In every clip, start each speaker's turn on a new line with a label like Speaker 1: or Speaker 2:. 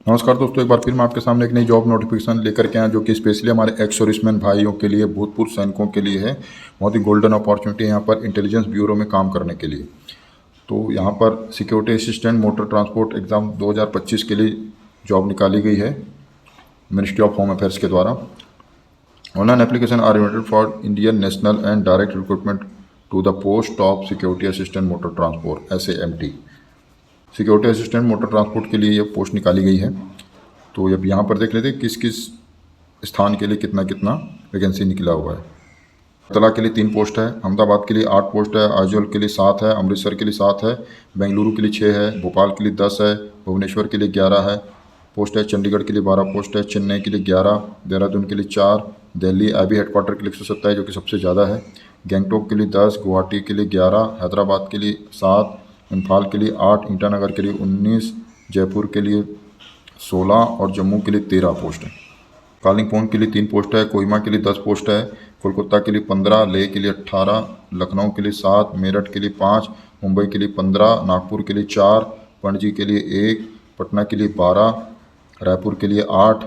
Speaker 1: नमस्कार दोस्तों, एक बार फिर मैं आपके सामने एक नई जॉब नोटिफिकेशन लेकर के आया जो कि स्पेशली हमारे एक्स सर्विसमैन भाइयों के लिए, भूतपूर्व सैनिकों के लिए है। बहुत ही गोल्डन अपॉर्चुनिटी है यहाँ पर इंटेलिजेंस ब्यूरो में काम करने के लिए। तो यहाँ पर security assistant motor transport exam 2025 के लिए जॉब निकाली गई है मिनिस्ट्री ऑफ होम अफेयर्स के द्वारा। Online application are invited for Indian national and direct recruitment to the post of security assistant motor transport SAMT। Security assistant motor transport के लिए ये पोस्ट निकाली गई है। तो अब यहाँ पर देख लेते हैं किस किस स्थान के लिए कितना कितना वैकेंसी निकला हुआ है। तला के लिए 3 पोस्ट है, अहमदाबाद के लिए 8 पोस्ट है, आइजोल के लिए 7 है, अमृतसर के लिए 7 है, बेंगलुरु के लिए 6 है, भोपाल के लिए 10 है, भुवनेश्वर के लिए 11 है पोस्ट है, चंडीगढ़ के लिए 12 पोस्ट है, चेन्नई के लिए 11, देहरादून के लिए 4, दिल्ली IB हेडक्वार्टर के लिए 127 जो कि सबसे ज़्यादा है, गैंगटोक के लिए 10, गुवाहाटी के लिए 11, हैदराबाद के लिए 7, इम्फाल के लिए 8, ईटानगर के लिए 19, जयपुर के लिए 16 और जम्मू के लिए 13 पोस्ट है। कालिम्पोंग के लिए 3 पोस्ट है, कोहिमा के लिए 10 पोस्ट है, कोलकाता के लिए 15, लेह के लिए 18, लखनऊ के लिए 7, मेरठ के लिए 5, मुंबई के लिए 15, नागपुर के लिए 4, पणजी के लिए 1, पटना के लिए 12, रायपुर के लिए 8,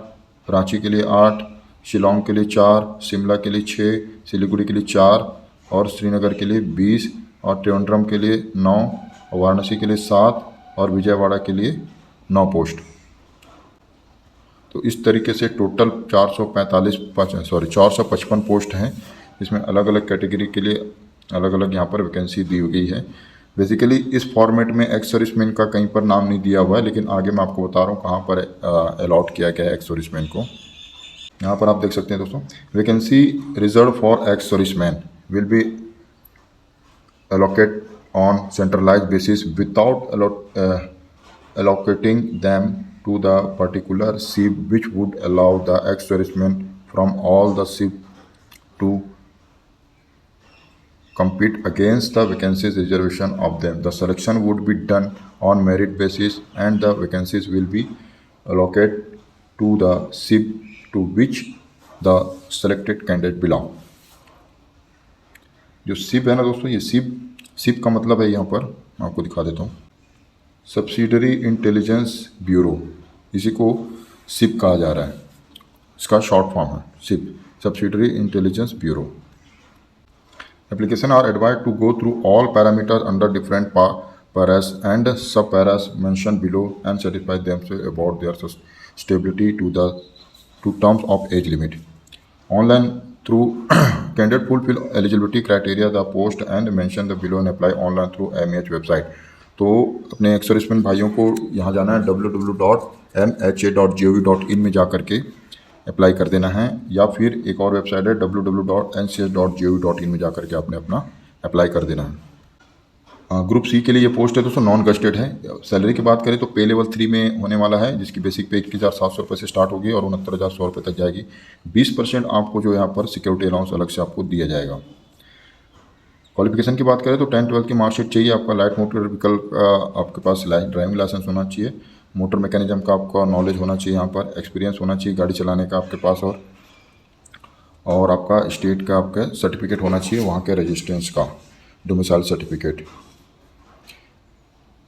Speaker 1: रांची के लिए 8, शिलोंग के लिए 4, शिमला के लिए 6, सिलीगुड़ी के लिए 4 और श्रीनगर के लिए 20 और त्रिवेंद्रम के लिए 9, वाराणसी के लिए 7 और विजयवाड़ा के लिए 9 पोस्ट। तो इस तरीके से टोटल 455 पोस्ट हैं। इसमें अलग अलग कैटेगरी के लिए अलग अलग यहाँ पर वैकेंसी दी गई है। बेसिकली इस फॉर्मेट में एक्स सर्विसमैन का कहीं पर नाम नहीं दिया हुआ है, लेकिन आगे मैं आपको बता रहा हूँ कहाँ पर अलॉट किया गया है एक्स सर्विसमैन को। यहाँ पर आप देख सकते हैं दोस्तों, vacancy reserve for ex serviceman will B allocate on centralized basis without allocating them to the particular SIB, which would allow the ex-servicemen from all the SIB to compete against the vacancies reservation of them. The selection would be done on merit basis and the vacancies will be allocated to the SIB to which the selected candidate belong. जो SIP है ना दोस्तों, ये SIP का मतलब है, यहाँ पर मैं आपको दिखा देता हूँ, सब्सिडरी इंटेलिजेंस ब्यूरो, इसी को सिप कहा जा रहा है। इसका शॉर्ट फॉर्म है सिप, subsidiary intelligence bureau. Application are advised to go through all parameters under different paras and sub paras mention below and satisfy themselves about their stability to terms of age limit online through candidate fulfill eligibility criteria the post and mention the below and apply online through MEH website. तो अपने ex serviceman भाइयों को यहाँ जाना है www.mha.gov.in में जा करके अप्लाई कर देना है, या फिर एक और वेबसाइट है www.ncs.gov.in में जा करके आपने अपना अप्लाई कर देना है। ग्रुप सी के लिए ये पोस्ट है दोस्तों, नॉन गस्टेड है। सैलरी की बात करें तो पे लेवल 3 में होने वाला है, जिसकी बेसिक पे 21,700 रुपये से स्टार्ट होगी और 69,100 रुपये तक जाएगी। 20% आपको जो यहाँ पर सिक्योरिटी अलाउंस अलग से आपको दिया जाएगा। क्वालिफिकेशन की बात करें तो 10-12 की मार्कशीट चाहिए, आपका लाइट मोटर व्हीकल आपके पास ड्राइविंग लाइसेंस होना चाहिए, मोटर मैकेनिज्म का आपका नॉलेज होना चाहिए, यहाँ पर एक्सपीरियंस होना चाहिए गाड़ी चलाने का आपके पास, और आपका स्टेट का आपका सर्टिफिकेट होना चाहिए, वहाँ के रजिस्ट्रेंस का डोमिसाइल सर्टिफिकेट।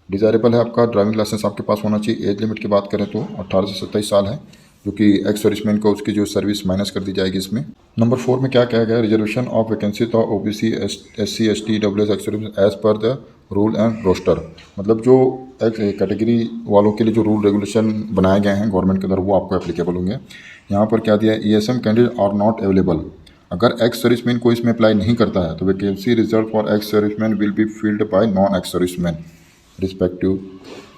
Speaker 1: डिज़ायरेबल है आपका ड्राइविंग लाइसेंस आपके पास होना चाहिए। एज लिमिट की बात करें तो 18 से 27 साल है, जो कि एक्स सर्विसमैन को उसकी जो सर्विस माइनस कर दी जाएगी इसमें। नंबर 4 में क्या कहा गया है, रिजर्वेशन ऑफ वैकेंसी तो OBC SC ST EWS ex service as per the rule and roster. मतलब जो कैटेगरी वालों के लिए जो रूल रेगुलेशन बनाए गए हैं गवर्नमेंट के द्वारा वो आपको एप्लीकेबल होंगे। यहाँ पर क्या दिया है, ESM candidate are not available. अगर एक्स सर्विसमैन को इसमें अप्लाई नहीं करता है तो vacancy reserve for ex serviceman will be filled by non ex serviceman respective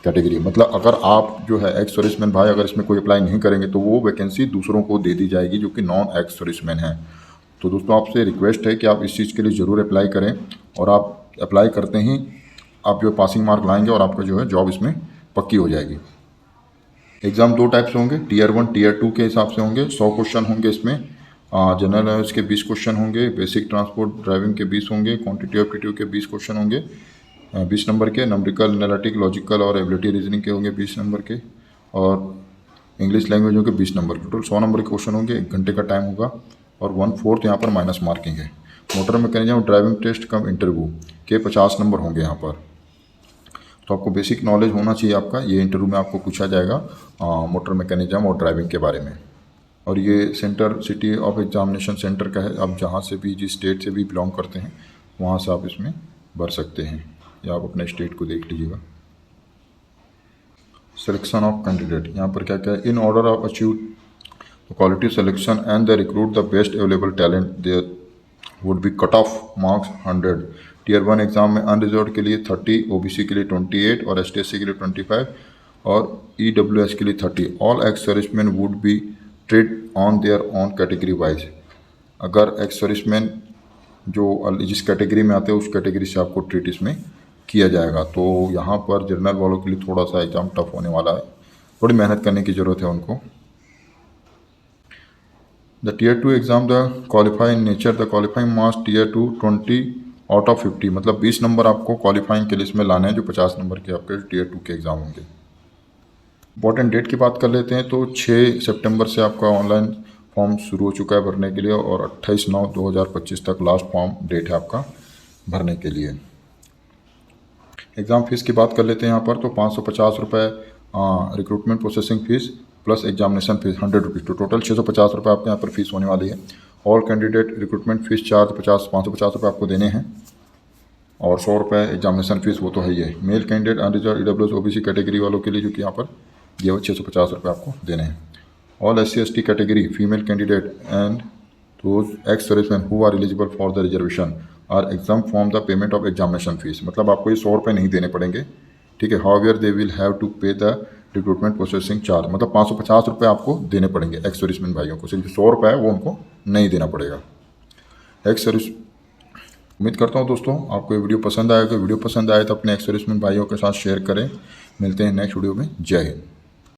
Speaker 1: category. मतलब अगर आप जो है एक्स सर्विसमैन भाई अगर इसमें कोई अप्लाई नहीं करेंगे तो वो वैकेंसी दूसरों को दे दी जाएगी जो कि नॉन एक्स सर्विसमैन है। तो दोस्तों आपसे रिक्वेस्ट है कि आप इस चीज़ के लिए ज़रूर अप्लाई करें, और आप अप्लाई करते ही आप जो पासिंग मार्क लाएंगे और आपका जो है जॉब इसमें पक्की हो जाएगी। एग्ज़ाम 2 टाइप से होंगे, Tier 1 Tier 2 के हिसाब से होंगे। 100 क्वेश्चन होंगे इसमें, जनरल नॉलेज के 20 क्वेश्चन होंगे, बेसिक ट्रांसपोर्ट ड्राइविंग के 20 होंगे, क्वान्टिटी एप्टीट्यूड के 20 क्वेश्चन होंगे 20 नंबर के, न्यूमेरिकल एनालिटिक लॉजिकल और एबिलिटी रीजनिंग के होंगे 20 नंबर के, और इंग्लिश लैंग्वेज होंगे 20 नंबर के। टोटल 100 नंबर के क्वेश्चन होंगे, 1 घंटे का टाइम होगा, और 1/4 यहाँ पर माइनस मार्किंग है। मोटर मैकेनिज्म ड्राइविंग टेस्ट कम इंटरव्यू के 50 नंबर होंगे यहाँ पर। तो आपको बेसिक नॉलेज होना चाहिए आपका, ये इंटरव्यू में आपको पूछा जाएगा मोटर मैकेनिज्म और ड्राइविंग के बारे में। और ये centre city of examination centre का है, आप जहाँ से भी जिस स्टेट से भी बिलोंग करते हैं वहाँ से आप इसमें भर सकते हैं, या आप अपने स्टेट को देख लीजिएगा। सिलेक्शन ऑफ कैंडिडेट, यहाँ पर क्या क्या है, in order of achieve quality selection and the recruit the best available talent there would be cut off marks 100। Tier 1 exam में अनरिजर्व के लिए 30, ओबीसी के लिए 28 और एसटीएससी के लिए 25 और ईडब्ल्यूएस के लिए 30। All ex serviceman would be treat on their on category wise. अगर एक्स सर्विसमैन जो जिस कैटेगरी में आते हैं उस कैटेगरी से आपको ट्रीट इसमें किया जाएगा। तो यहाँ पर जनरल वालों के लिए थोड़ा सा एग्ज़ाम टफ होने वाला है, थोड़ी मेहनत करने की ज़रूरत है उनको। The tier 2 exam the qualifying nature, the qualifying marks tier 2 20 out of 50, मतलब 20 नंबर आपको क्वालिफाइंग के लिए इसमें लाने हैं, जो 50 नंबर के आपके टीयर 2 के एग्ज़ाम होंगे। इंपॉर्टेंट डेट की बात कर लेते हैं तो 6 सितंबर से आपका ऑनलाइन फॉर्म शुरू हो चुका है भरने के लिए और 28/9/2025 तक लास्ट फॉर्म डेट है आपका भरने के लिए। एग्ज़ाम फीस की बात कर लेते हैं यहाँ पर, तो 550 रुपये recruitment processing fees plus examination fees 100 rupees, तो टोटल 650 रुपये आपके यहाँ पर फीस होने वाली है। All candidate recruitment fees charge 550 रुपये आपको देने हैं और 100 रुपये एग्जामिनेशन फ़ीस, वो तो है ही है। Male candidate unreserve EWS OBC category वालों के लिए जो कि यहाँ पर ये वो 650 रुपये आपको देने हैं। All SC/ST category female candidate and those ex serviceman who are eligible for the reservation are exempt from the payment of examination fees, मतलब आपको ये 100 रुपये नहीं देने पड़ेंगे, ठीक है। However they will have to pay the recruitment processing charge, मतलब 550 रुपये आपको देने पड़ेंगे एक्स सर्विसमैन भाइयों को, सिर्फ 100 रुपये है वो उनको नहीं देना पड़ेगा। एक्स सर्विस उम्मीद करता हूँ दोस्तों आपको ये वीडियो पसंद आएगा। वीडियो पसंद आए तो अपने एक्स सर्विसमैन भाइयों के साथ शेयर करें। मिलते हैं नेक्स्ट वीडियो में। जय हिंद।